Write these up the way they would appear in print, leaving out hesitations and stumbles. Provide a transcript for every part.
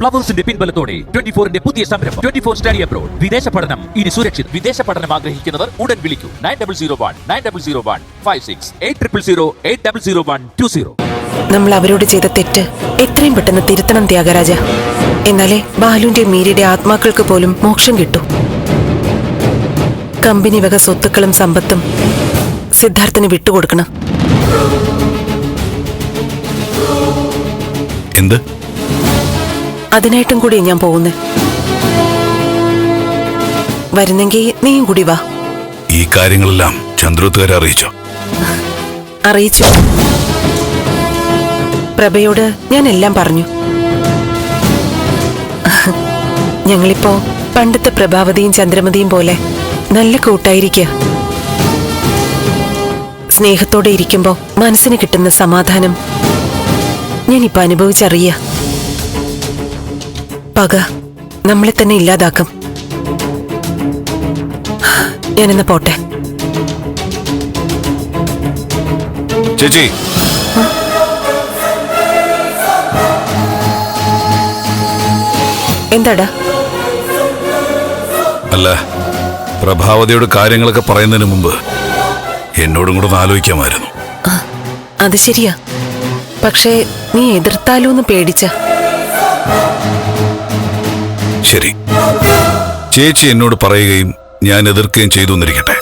ഫ്ലവേഴ്സിന്റെ പിൻബലത്തോടെ 24ന്റെ പുതിയ സംരംഭം 24 study abroad. വിദേശ പഠനം ഇനി സുരക്ഷിത്. വിദേശ പഠനം ആഗ്രഹിക്കുന്നവർ ഉടൻ വിളിക്കൂ 9001 8001 നമ്മൾ അവരോട് ചെയ്ത തെറ്റ് എത്രയും പെട്ടെന്ന് തിരുത്തണം ത്യാഗരാജ. എന്നാലേ ബാലുന്റെ മീരയുടെ ആത്മാക്കൾക്ക് പോലും മോക്ഷം കിട്ടൂ. കമ്പനി വക സ്വത്തുക്കളും സമ്പത്തും സിദ്ധാർത്ഥന് വിട്ടുകൊടുക്കണം. എന്ത്? അതിനായിട്ടും കൂടി ഞാൻ പോകുന്നേ. വരുന്നെങ്കിൽ നീയും കൂടി വാ. ഈ കാര്യങ്ങളെല്ലാം ചന്ദ്രോത്തുകാരെ അറിയിച്ചോ? അറിയിച്ചു. പ്രഭയോട് ഞാൻ എല്ലാം പറഞ്ഞു. ഞങ്ങളിപ്പോ പണ്ടത്തെ പ്രഭാവതിയും ചന്ദ്രമതിയും പോലെ നല്ല കൂട്ടായിരിക്കുക. സ്നേഹത്തോടെ ഇരിക്കുമ്പോ മനസ്സിന് കിട്ടുന്ന സമാധാനം ഞാനിപ്പോ അനുഭവിച്ചറിയ. പക നമ്മളെ തന്നെ ഇല്ലാതാക്കും. ഞാനെന്ന് പോട്ടെ. ചേച്ചി, എന്താടാ? അല്ല, പ്രഭാവതിയോട് കാര്യങ്ങളൊക്കെ പറയുന്നതിന് മുമ്പ് എന്നോടും കൂടെ ഒന്ന് ആലോചിക്കാമായിരുന്നു. അത് ശരിയാ. പക്ഷേ നീ എതിർത്താലോന്ന് പേടിച്ച. ശരി, ചേച്ചി എന്നോട് പറയുകയും ഞാൻ എതിർക്കുകയും ചെയ്തു എന്നിരിക്കട്ടെ.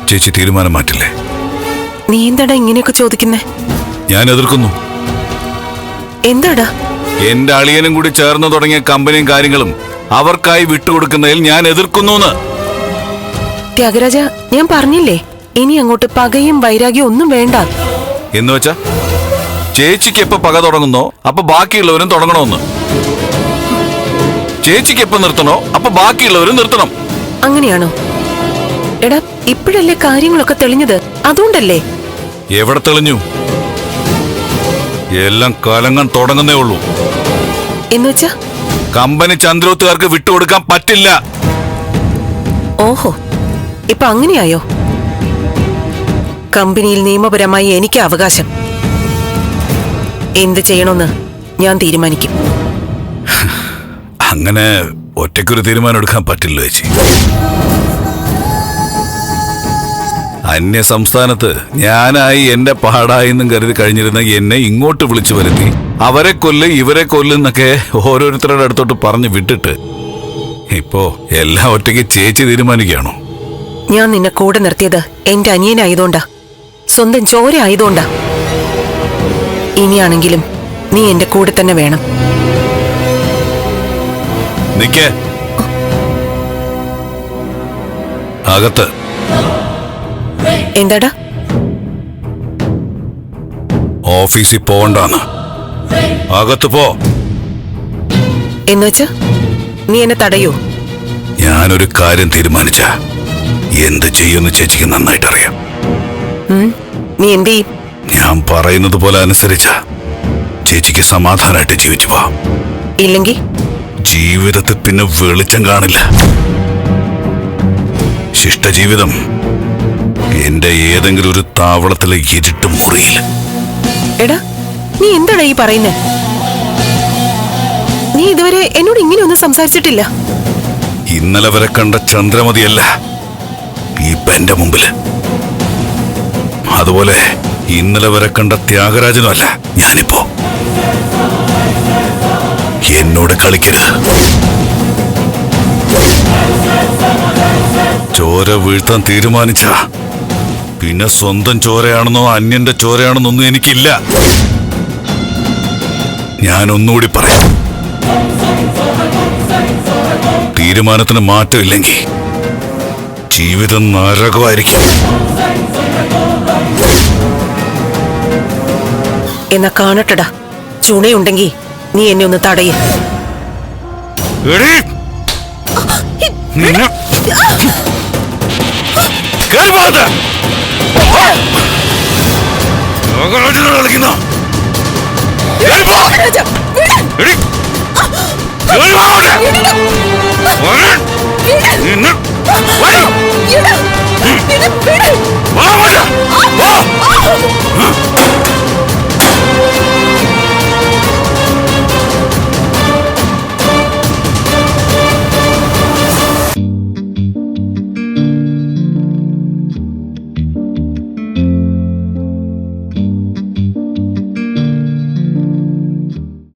ചേച്ചി തീരുമാനം മാറ്റില്ലേ? നീ എന്താടാ ഇങ്ങനെയൊക്കെ ചോദിക്കുന്നേ? ഞാൻ എതിർക്കുന്നു. എന്താടാ? എന്റെ അളിയനും കൂടി ചേർന്ന് തുടങ്ങിയ കമ്പനിയും കാര്യങ്ങളും അവർക്കായി വിട്ടുകൊടുക്കുന്നതിൽ ഞാൻ എതിർക്കുന്നു. ത്യാഗരാജ, ഞാൻ പറഞ്ഞില്ലേ ഇനി അങ്ങോട്ട് പകയും വൈരാഗ്യം ഒന്നും വേണ്ട എന്ന് വെച്ചാ ചേച്ചിക്ക് എപ്പോ പക തുടങ്ങുന്നോ അപ്പൊ ബാക്കിയുള്ളവരും തുടങ്ങണമെന്ന്. ചേച്ചിക്ക് എപ്പോ നിർത്തണോ അപ്പൊ ബാക്കിയുള്ളവരും നിർത്തണം. അങ്ങനെയാണോ? എടാ, ഇപ്പോഴല്ലേ കാര്യങ്ങളൊക്കെ തെളിഞ്ഞത്, അതുകൊണ്ടല്ലേ. എവിടെ തെളിഞ്ഞു? എല്ലാം കലങ്ങാൻ തുടങ്ങുന്നേ ഉള്ളൂ. എന്നുവെച്ചാ കമ്പനി ചന്ദ്രോത്തുകാർക്ക് വിട്ടുകൊടുക്കാൻ പറ്റില്ല. ഓഹോ, ഇപ്പൊ അങ്ങനെയായോ? കമ്പനിയിൽ നിയമപരമായി എനിക്ക് അവകാശം. എന്ത് ചെയ്യണമെന്ന് ഞാൻ തീരുമാനിക്കും. അങ്ങനെ ഒറ്റയ്ക്കൊരു തീരുമാനം എടുക്കാൻ പറ്റില്ല ചേച്ചി. അന്യ സംസ്ഥാനത്ത് ഞാനായി എന്റെ പാടായി എന്നും കരുതി കഴിഞ്ഞിരുന്ന എന്നെ ഇങ്ങോട്ട് വിളിച്ചു വരുത്തി അവരെ കൊല്ല് ഇവരെ കൊല്ലുന്നൊക്കെ ഓരോരുത്തരുടെ അടുത്തോട്ട് പറഞ്ഞു വിട്ടിട്ട് ഇപ്പോ എല്ലാം ഒറ്റയ്ക്ക് ചേച്ചി തീരുമാനിക്കുകയാണോ? ഞാൻ നിന്നെ കൂടെ നിർത്തിയത് എന്റെ അനിയനായതുകൊണ്ടാ, സ്വന്തം ചോര ആയതുകൊണ്ടാ. ഇനിയാണെങ്കിലും നീ എന്റെ കൂടെ തന്നെ വേണം. നിക്കേ അകത്ത്. എന്താടാ? ഓഫീസിൽ പോകണ്ടാന്ന്. അകത്ത് പോ. എന്നുവെച്ചാ നീ എന്നെ തടയോ? ഞാനൊരു കാര്യം തീരുമാനിച്ച എന്ത് ചെയ്യുമെന്ന് ചേച്ചിക്ക് നന്നായിട്ട് അറിയാം. നീ എന്ത് ചെയ്യും? ഞാൻ പറയുന്നത് പോലെ അനുസരിച്ച ചേച്ചിക്ക് സമാധാനമായിട്ട് ജീവിച്ചു പോവാം. ഇല്ലെങ്കിൽ ജീവിതത്തിൽ പിന്നെ വെളിച്ചം കാണില്ല. ശിഷ്ടജീവിതം എന്റെ ഏതെങ്കിലും ഒരു താവളത്തിലെ ഇരുട്ട് മുറിയിൽ. എടാ, നീ എന്താടാ ഈ പറയുന്നേ? നീ ഇതുവരെ എന്നോട് ഇങ്ങനെയൊന്നും സംസാരിച്ചിട്ടില്ല. ഇന്നലെ വരെ കണ്ട ചന്ദ്രമതിയല്ല ഇപ്പൊ എന്റെ മുമ്പില്. അതുപോലെ ഇന്നലെ വരെ കണ്ട ത്യാഗരാജനുമല്ല ഞാനിപ്പോ. എന്നോട് കളിക്കരുത്. ചോര വീഴ്ത്താൻ തീരുമാനിച്ച പിന്നെ സ്വന്തം ചോരയാണെന്നോ അന്യന്റെ ചോരയാണെന്നൊന്നും എനിക്കില്ല. ഞാനൊന്നുകൂടി പറയാം, തീരുമാനത്തിന് മാറ്റമില്ലെങ്കിൽ ജീവിതം നരകമായിരിക്കും. എന്നാ കാണട്ടടാ, ചുണയുണ്ടെങ്കി നീ എന്നെ ഒന്ന് തടയ. കളിക്കുന്നോ